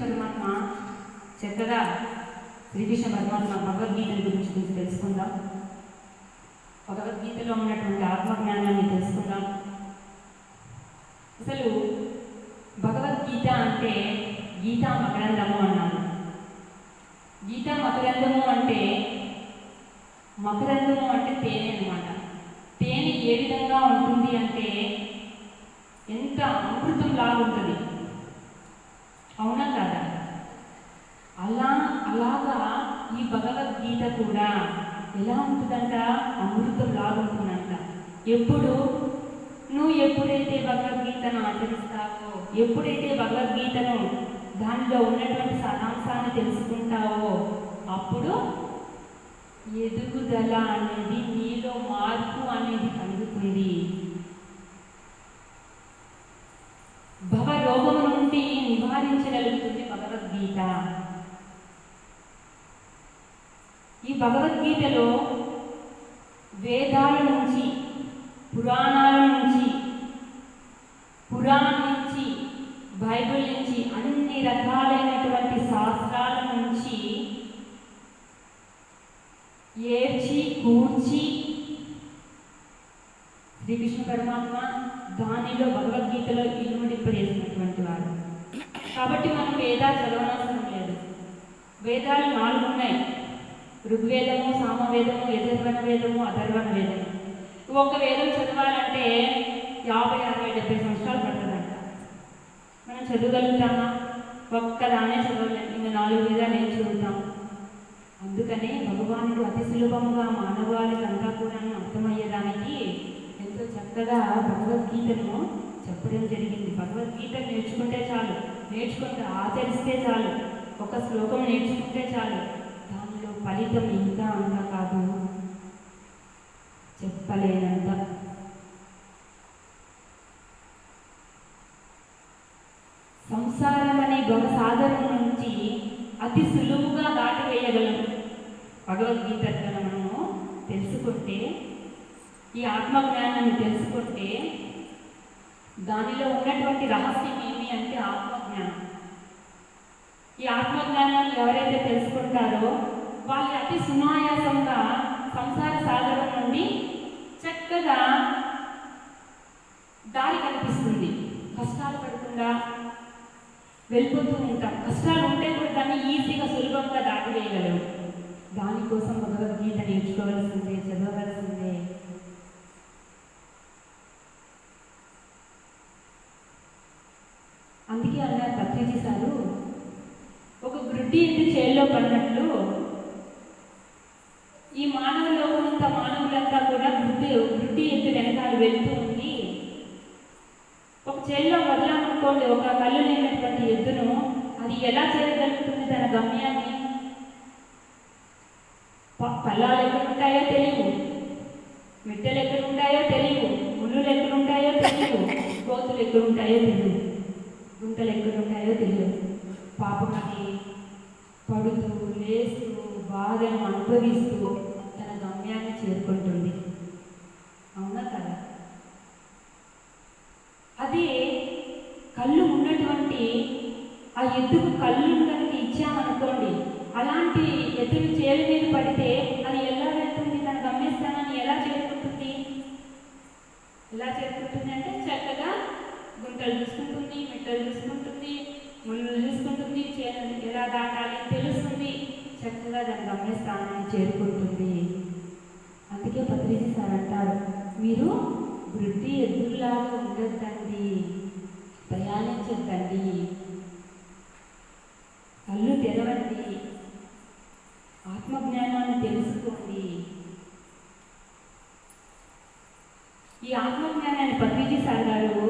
పరమాత్మ చక్కగా శ్రీకృష్ణ పరమాత్మ భగవద్గీత గురించి తెలుసుకుందాం. భగవద్గీతలో ఉన్నటువంటి ఆత్మజ్ఞానాన్ని తెలుసుకుందాం. అసలు భగవద్గీత అంటే గీతా మకరందము అన్నారు. గీతా మకరందము అంటే తేనె అన్నమాట. తేనె ఏ విధంగా ఉంటుంది అంటే ఎంత అమృతం లాగా ఉంటుంది, అవునా కదా? అలాగా ఈ భగవద్గీత కూడా ఎలా ఉంటుందంట, అమృతం లాగా ఉంటుందంట. నువ్వు ఎప్పుడైతే భగవద్గీతను ఆచరిస్తావో, ఎప్పుడైతే భగవద్గీతను దానిలో ఉన్నటువంటి సారాంశాన్ని తెలుసుకుంటావో, అప్పుడు ఎదుగుదల అనేది, నీలో మార్పు అనేది కలుగుతుంది. భవరోగం నుండి నివారించగలుగుతుంది భగవద్గీత. ఈ భగవద్గీతలో వేదాల నుంచి, పురాణాల నుంచి, పురాణం నుంచి, బైబిల్ నుంచి, అన్ని రకాలైనటువంటి శాస్త్రాల నుంచి ఏర్చి కూర్చి శ్రీకృష్ణ పరమాత్మ దానిలో భగవద్గీతలో ఇనుమడింపజేసినటువంటి వారు. కాబట్టి మనం వేదాలు చదవనవసరం లేదు. వేదాలు 4 ఉన్నాయి: ఋగ్వేదము, సామవేదము, యజుర్వేద వేదము, అథర్వణ వేదము. ఒక వేదం చదవాలంటే 50, 60, 70 సంవత్సరాలు పడుతుందంట. మనం చదవగలుగుతామా? ఒక్కదానే చదవలేము. ఇంకా 4 వేదాలు ఏం చదువుతాం? అందుకనే భగవానుడు అతి సులభముగా మానవాళికంతా కూడా అర్థమయ్యేదానికి ఎంతో చక్కగా భగవద్గీతను చెప్పడం జరిగింది. భగవద్గీత నేర్చుకుంటే చాలు, నేర్చుకుంటే ఆచరిస్తే చాలు, ఒక శ్లోకం నేర్చుకుంటే చాలు, దానిలో ఫలితం ఇంకా అంతా కాదు, చెప్పలేనంత. సంసారం అనే భవసాగరం నుంచి అతి సులువుగా దాటివేయగలం భగవద్గీత మనము తెలుసుకుంటే, ఈ ఆత్మజ్ఞానాన్ని తెలుసుకుంటే. దానిలో ఉన్నటువంటి రహస్యం ఏమి అంటే ఆత్మజ్ఞానం. ఈ ఆత్మజ్ఞానాన్ని ఎవరైతే తెలుసుకుంటారో వాళ్ళు అతి సునాయాసంగా సంసార సాగరం నుండి చక్కగా దారి కనిపిస్తుంది. కష్టాలు పడకుండా వెళ్ళిపోతూ ఉంటాం. కష్టాలు ఉంటే కూడా దాన్ని ఈజీగా సులభంగా దాటివేయగలరు. దానికోసం భగవద్గీత నేర్చుకోవాల్సిందే, చదవవలసిందే. అందుకే అన్నారు పత్రిజీ సారు, ఒక గ్రుడ్డి ఎద్దు చేల్లో పడినట్లు ఈ మానవ లోకమంతా, మానవులంతా కూడా గ్రుడ్డి ఎద్దు వెనకాల వెళ్తూ ఉంది. ఒక చేల్లో వదలామనుకోండి, ఒక కళ్ళు లేనటువంటి ఎద్దును, అది ఎలా చేయగలుగుతుంది తన గమ్యాన్ని? పల్లాలు ఎక్కడుంటాయో తెలియవు, మిట్టెలు ఎక్కడుంటాయో తెలియవు, ముళ్ళులు ఎక్కడుంటాయో తెలియవు, కోతులు ఎక్కడుంటాయో తెలియదు, గుంటలు ఎక్కడుంటాయో తెలియదు. పాపం అది పడుతూ లేస్తూ బాధను అనుభవిస్తూ తన గమ్యాన్ని చేరుకుంటుంది, అవునా కదా? అదే కళ్ళు ఉన్నటువంటి ఆ ఎద్దుకు కళ్ళు కనుక ఇచ్చామనుకోండి, అలాంటి ఎద్దుకు చేలు మీద పడితే అది ఎలా వెళ్తుంది? తన గమ్యస్థానాన్ని ఎలా చేరుకుంటుంది? అంటే చక్కగా గుంటలు చూసుకుంటుంది, మిట్టలు చూసుకుంటుంది, ముళ్ళు చూసుకుంటుంది, చేను ఎలా దాటాలి తెలుస్తుంది, చక్కగా దాని గమ్యస్థానాన్ని చేరుకుంటుంది. అందుకే పత్రిజీ సార్ అంటారు, మీరు వృద్ధి ఎద్దులాగా ఉండొద్దండి, ప్రయాణించొద్దండి, కళ్ళు తెరవండి, ఆత్మజ్ఞానాన్ని తెలుసుకోండి. ఈ ఆత్మజ్ఞానాన్ని పత్రిజీ సార్ గారు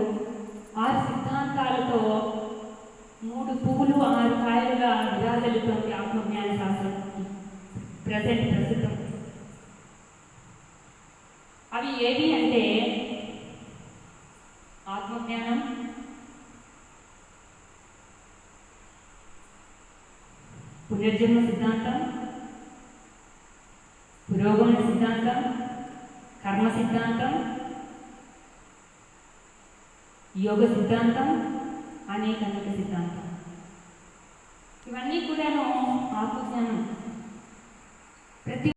6 సిద్ధాంతాలతో 3 పువ్వులు 6 కాయలుగా విరాజలుతోంది ఆత్మజ్ఞాన శాస్త్రం ప్రస్తుతం. అవి ఏవి అంటే ఆత్మజ్ఞానం, పునర్జన్మ సిద్ధాంతం, పురోగమన సిద్ధాంతం, కర్మ సిద్ధాంతం, యోగ సిద్ధాంతం, అనేక సిద్ధాంతం. ఇవన్నీ కూడాను ఆత్మజ్ఞానం.